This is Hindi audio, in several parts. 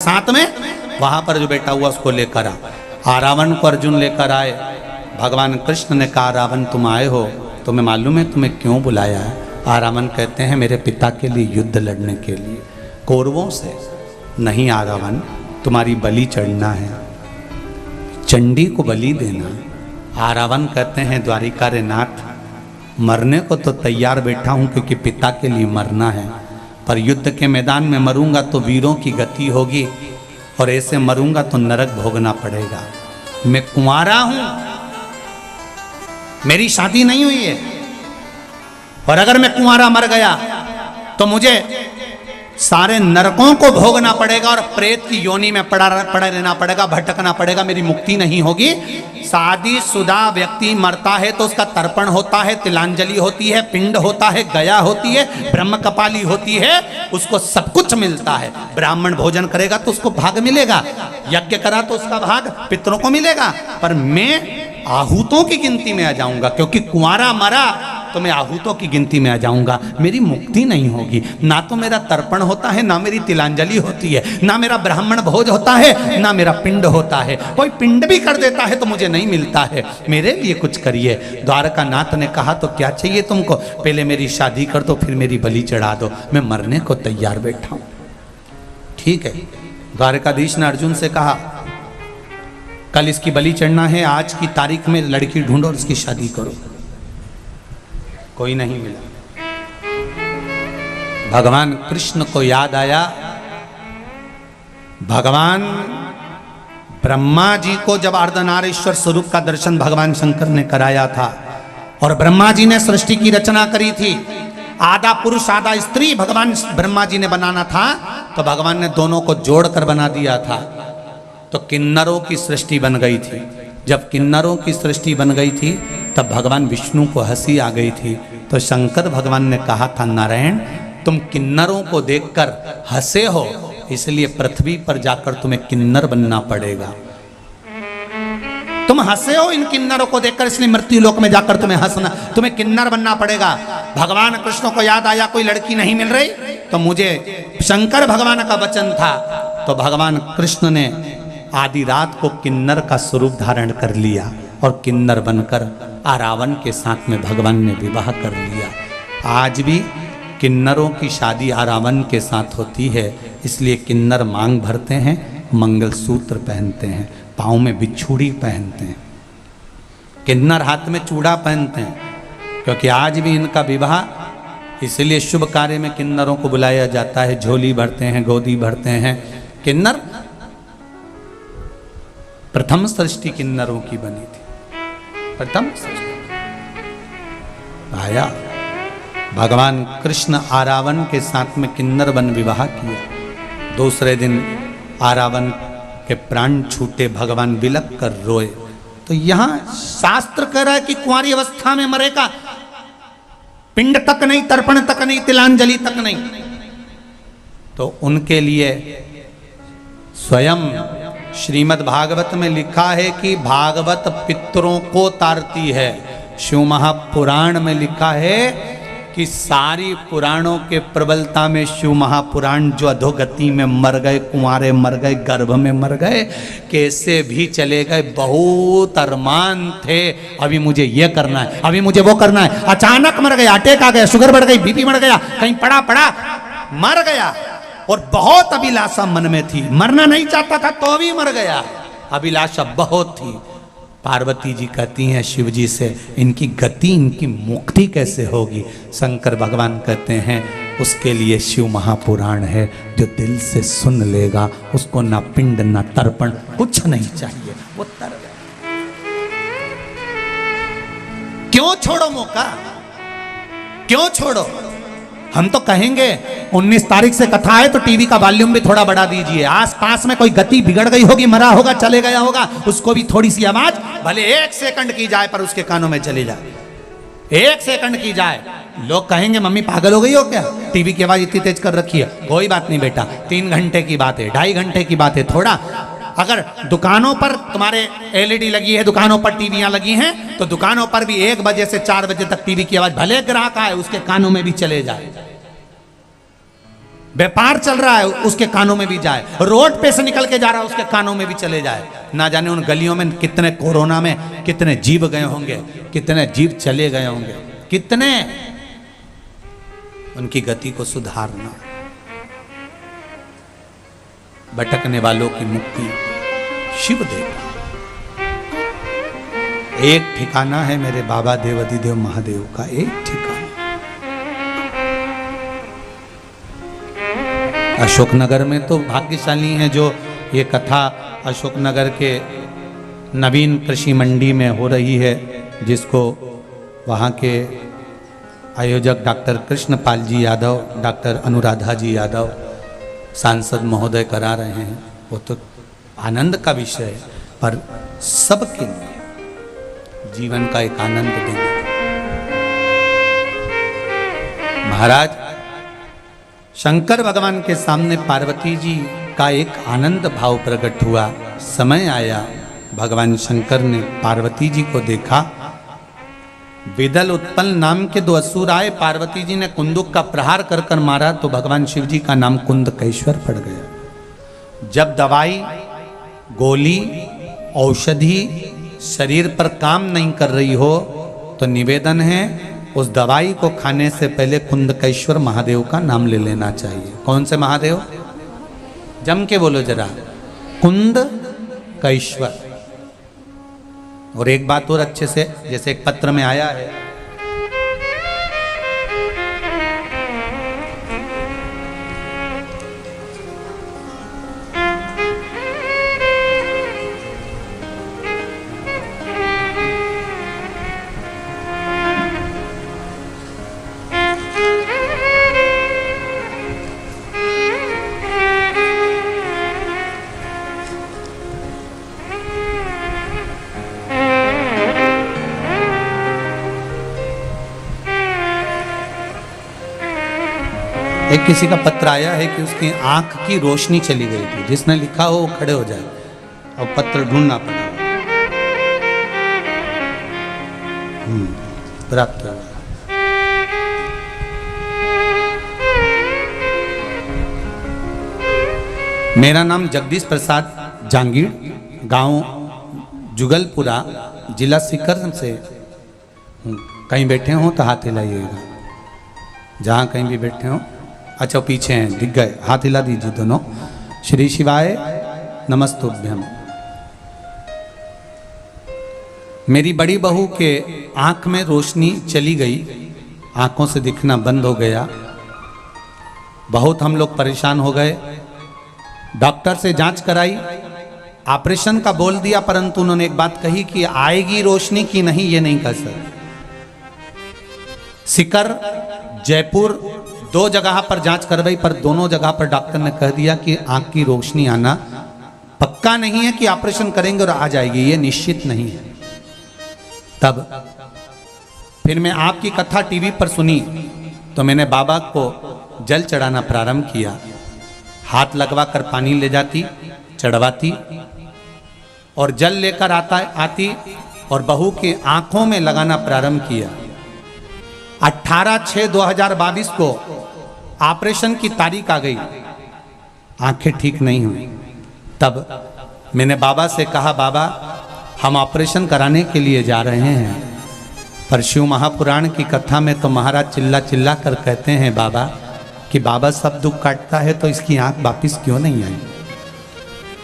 साथ में, वहां पर जो बैठा हुआ उसको लेकर आ रावण को अर्जुन लेकर आए। भगवान कृष्ण ने कहा रावण तुम आए हो, तुम्हें मालूम है तुम्हें क्यों बुलाया है? रावण कहते हैं मेरे पिता के लिए युद्ध लड़ने के लिए कौरवों से। नहीं रावण, तुम्हारी बलि चढ़ना है, चंडी को बलि देना। रावण कहते हैं द्वारिका रे नाथ, मरने को तो तैयार बैठा हूं क्योंकि पिता के लिए मरना है, पर युद्ध के मैदान में मरूंगा तो वीरों की गति होगी और ऐसे मरूंगा तो नरक भोगना पड़ेगा। मैं कुंवारा हूं, मेरी शादी नहीं हुई है, और अगर मैं कुंवारा मर गया तो मुझे सारे नरकों को भोगना पड़ेगा और प्रेत की योनि में पड़ा रहना पड़ेगा, भटकना पड़ेगा, मेरी मुक्ति नहीं होगी। शादीशुदा व्यक्ति मरता है तो उसका तर्पण होता है, तिलांजलि होती है, पिंड होता है, गया होती है, ब्रह्म कपाली होती है, उसको सब कुछ मिलता है। ब्राह्मण भोजन करेगा तो उसको भाग मिलेगा, यज्ञ करा तो उसका भाग पितरों को मिलेगा, पर मैं आहूतों की गिनती में आ जाऊंगा क्योंकि कुंवारा मरा तो मैं आहूतों की गिनती में आ जाऊंगा, मेरी मुक्ति नहीं होगी। ना तो मेरा तर्पण होता है, ना मेरी तिलांजलि होती है, ना मेरा ब्राह्मण भोज होता है, ना मेरा पिंड होता है। कोई पिंड भी कर देता है तो मुझे नहीं मिलता है, मेरे लिए कुछ करिए। द्वारका नाथ ने कहा तो क्या चाहिए तुमको? पहले मेरी शादी कर दो, फिर मेरी बलि चढ़ा दो, मैं मरने को तैयार बैठा हूं। ठीक है, द्वारकाधीश ने अर्जुन से कहा कल इसकी बलि चढ़ना है, आज की तारीख में लड़की ढूंढो और इसकी शादी करो। कोई नहीं मिला। भगवान कृष्ण को याद आया, भगवान ब्रह्मा जी को जब अर्धनारीश्वर स्वरूप का दर्शन भगवान शंकर ने कराया था और ब्रह्मा जी ने सृष्टि की रचना करी थी, आधा पुरुष आधा स्त्री भगवान ब्रह्मा जी ने बनाना था, तो भगवान ने दोनों को जोड़कर बना दिया था, तो किन्नरों की सृष्टि बन गई थी। जब किन्नरों की सृष्टि बन गई थी तब भगवान विष्णु को हंसी आ गई थी, तो शंकर भगवान ने कहा था नारायण तुम किन्नरों को देखकर हंसे हो, इसलिए पृथ्वी पर जाकर तुम्हें किन्नर बनना पड़ेगा। तुम हंसे हो इन किन्नरों को देखकर, इसलिए मृत्यु लोक में जाकर तुम्हें हंसना, तुम्हें किन्नर बनना पड़ेगा। भगवान कृष्ण को याद आया कोई लड़की नहीं मिल रही, तो मुझे शंकर भगवान का वचन था, तो भगवान कृष्ण ने आधी रात को किन्नर का स्वरूप धारण कर लिया और किन्नर बनकर रावण के साथ में भगवान ने विवाह कर लिया। आज भी किन्नरों की शादी रावण के साथ होती है, इसलिए किन्नर मांग भरते हैं, मंगलसूत्र पहनते हैं, पाँव में बिछुड़ी पहनते हैं, किन्नर हाथ में चूड़ा पहनते हैं, क्योंकि आज भी इनका विवाह, इसलिए शुभ कार्य में किन्नरों को बुलाया जाता है, झोली भरते हैं, गोदी भरते हैं। किन्नर प्रथम सृष्टि किन्नरों की बनी थी, प्रथम सृष्टि आया। भगवान कृष्ण रावण के साथ में किन्नर बन विवाह किया। दूसरे दिन रावण के प्राण छूटे, भगवान बिलक कर रोए। तो यहां शास्त्र कह रहा है कि कुंवारी अवस्था में मरेगा, पिंड तक नहीं, तर्पण तक नहीं, तिलांजलि तक नहीं, तो उनके लिए स्वयं श्रीमद् भागवत में लिखा है कि भागवत पितरों को तारती है। शिव महापुराण में लिखा है कि सारी पुराणों के प्रबलता में शिव महापुराण जो अधोगति में मर गए, कुंवारे मर गए, गर्भ में मर गए, कैसे भी चले गए, बहुत अरमान थे, अभी मुझे ये करना है, अभी मुझे वो करना है, अचानक मर गए, अटैक आ गया, शुगर बढ़ गई, बीपी बढ़ गया, कहीं पड़ा मर गया, और बहुत अभिलाषा मन में थी, मरना नहीं चाहता था तो भी मर गया, अभिलाषा बहुत थी। पार्वती जी कहती हैं शिव जी से इनकी गति, इनकी मुक्ति कैसे होगी? शंकर भगवान कहते हैं उसके लिए शिव महापुराण है, जो दिल से सुन लेगा उसको ना पिंड ना तर्पण कुछ नहीं चाहिए, वो तर गया। क्यों छोड़ो मौका, क्यों छोड़ो? हम तो कहेंगे 19 तारीख से कथा है तो टीवी का वॉल्यूम भी थोड़ा बढ़ा दीजिए, आसपास में कोई गति बिगड़ गई होगी, मरा होगा, चले गया होगा, उसको भी थोड़ी सी आवाज भले 1 सेकंड की जाए पर उसके कानों में चली जाए, 1 सेकंड की जाए। लोग कहेंगे मम्मी पागल हो गई हो क्या, टीवी की आवाज इतनी तेज कर रखी है? कोई बात नहीं बेटा, 3 घंटे की बात है, 2.5 घंटे की बात है, थोड़ा अगर दुकानों पर तुम्हारे एलईडी लगी है, दुकानों पर टीवियां लगी हैं, तो दुकानों पर भी 1 बजे से 4 बजे तक टीवी की आवाज भले ग्राहक आए उसके कानों में भी चले जाए। व्यापार चल रहा है उसके कानों में भी जाए, रोड पे से निकल के जा रहा है उसके कानों में भी चले जाए। ना जाने उन गलियों में कितने कोरोना में कितने जीव गए होंगे, कितने जीव चले गए होंगे, कितने। उनकी गति को सुधारना, भटकने वालों की मुक्ति शिव देता। एक ठिकाना है मेरे बाबा देवाधिदेव महादेव का, एक ठिकाना। अशोकनगर में तो भाग्यशाली हैं जो ये कथा अशोकनगर के नवीन कृषि मंडी में हो रही है, जिसको वहाँ के आयोजक डॉक्टर कृष्णपाल जी यादव, डॉक्टर अनुराधा जी यादव सांसद महोदय करा रहे हैं। वो तो आनंद का विषय है, पर सबके लिए जीवन का एक आनंद देना। महाराज शंकर भगवान के सामने पार्वती जी का एक आनंद भाव प्रकट हुआ। समय आया, भगवान शंकर ने पार्वती जी को देखा। विदल उत्पल नाम के दो असुर आए, पार्वती जी ने कुंदुक का प्रहार कर कर मारा तो भगवान शिव जी का नाम कुंदकेश्वर पड़ गया। जब दवाई, गोली, औषधि शरीर पर काम नहीं कर रही हो तो निवेदन है उस दवाई को खाने से पहले कुंदकेश्वर महादेव का नाम ले लेना चाहिए। कौन से महादेव? जम के बोलो जरा, कुंदकेश्वर। और एक बात और अच्छे से, जैसे एक पत्र में आया है, एक किसी का पत्र आया है कि उसकी आंख की रोशनी चली गई थी। जिसने लिखा हो वो खड़े हो जाए, और पत्र ढूंढना पड़ा। प्राप्त हुआ। मेरा नाम जगदीश प्रसाद जांगीर, गांव जुगलपुरा, जिला सीकर से हूँ। कहीं बैठे हो तो हाथ हिलाइएगा, जहाँ कहीं भी बैठे हो। अच्छा पीछे हैं, दिख गए, हाथ हिला दीजिए दोनों। श्री शिवाय नमस्तुभ्यम। मेरी बड़ी बहू के आंख में रोशनी चली गई, आंखों से दिखना बंद हो गया। बहुत हम लोग परेशान हो गए, डॉक्टर से जांच कराई, ऑपरेशन का बोल दिया, परंतु उन्होंने एक बात कही कि आएगी रोशनी की नहीं ये नहीं कह सकते। सीकर, जयपुर, दो जगह पर जांच करवाई, पर दोनों जगह पर डॉक्टर ने कह दिया कि आंख की रोशनी आना पक्का नहीं है कि ऑपरेशन करेंगे और आ जाएगी, ये निश्चित नहीं है। तब फिर मैं आपकी कथा टीवी पर सुनी तो मैंने बाबा को जल चढ़ाना प्रारंभ किया। हाथ लगवा कर पानी ले जाती, चढ़वाती और जल लेकर आती और बहू की आंखों में लगाना प्रारंभ किया। 18/6/2022 को ऑपरेशन की तारीख आ गई, आंखें ठीक नहीं हुई। तब मैंने बाबा से कहा, बाबा हम ऑपरेशन कराने के लिए जा रहे हैं, पर शिव महापुराण की कथा में तो महाराज चिल्ला चिल्ला कर कहते हैं बाबा कि बाबा सब दुख काटता है तो इसकी आंख वापिस क्यों नहीं आई?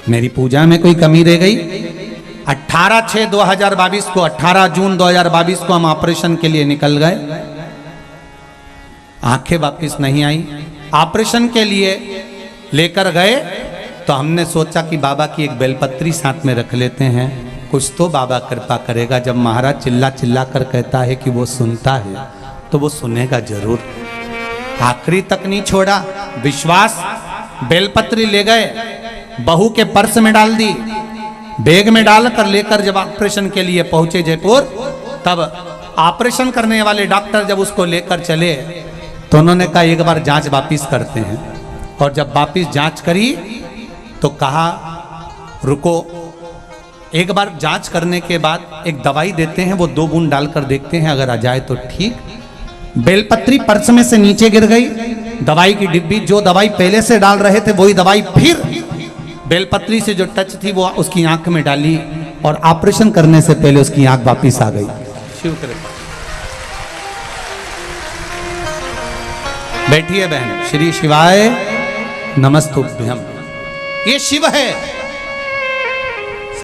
मेरी पूजा में कोई कमी रह गई? 18/6/2022 को, 18 जून 2022 को हम ऑपरेशन के लिए निकल गए, आंखें वापिस नहीं आई। ऑपरेशन के लिए लेकर गए तो हमने सोचा कि बाबा की एक बेलपत्री साथ में रख लेते हैं, कुछ तो बाबा कृपा करेगा। जब महाराज चिल्ला चिल्ला कर कहता है कि वो सुनता है तो वो सुनेगा जरूर। आखिरी तक नहीं छोड़ा, विश्वास। बेलपत्री ले गए, बहू के पर्स में डाल दी, बैग में डालकर लेकर जब ऑपरेशन के लिए पहुंचे जयपुर, तब ऑपरेशन करने वाले डॉक्टर जब उसको लेकर चले तो उन्होंने कहा एक बार जांच वापिस करते हैं। और जब वापिस जांच करी तो कहा रुको, एक बार जांच करने के बाद एक दवाई देते हैं, वो 2 बूंद डालकर देखते हैं, अगर आ जाए तो ठीक। बेलपत्री पर्स में से नीचे गिर गई, दवाई की डिब्बी, जो दवाई पहले से डाल रहे थे वही दवाई फिर बेलपत्री से जो टच थी वो उसकी आंख में डाली और ऑपरेशन करने से पहले उसकी आंख वापिस आ गई। शिव कृपा। बैठिए बहन। श्री शिवाय नमस्तुभ्यम। ये शिव है।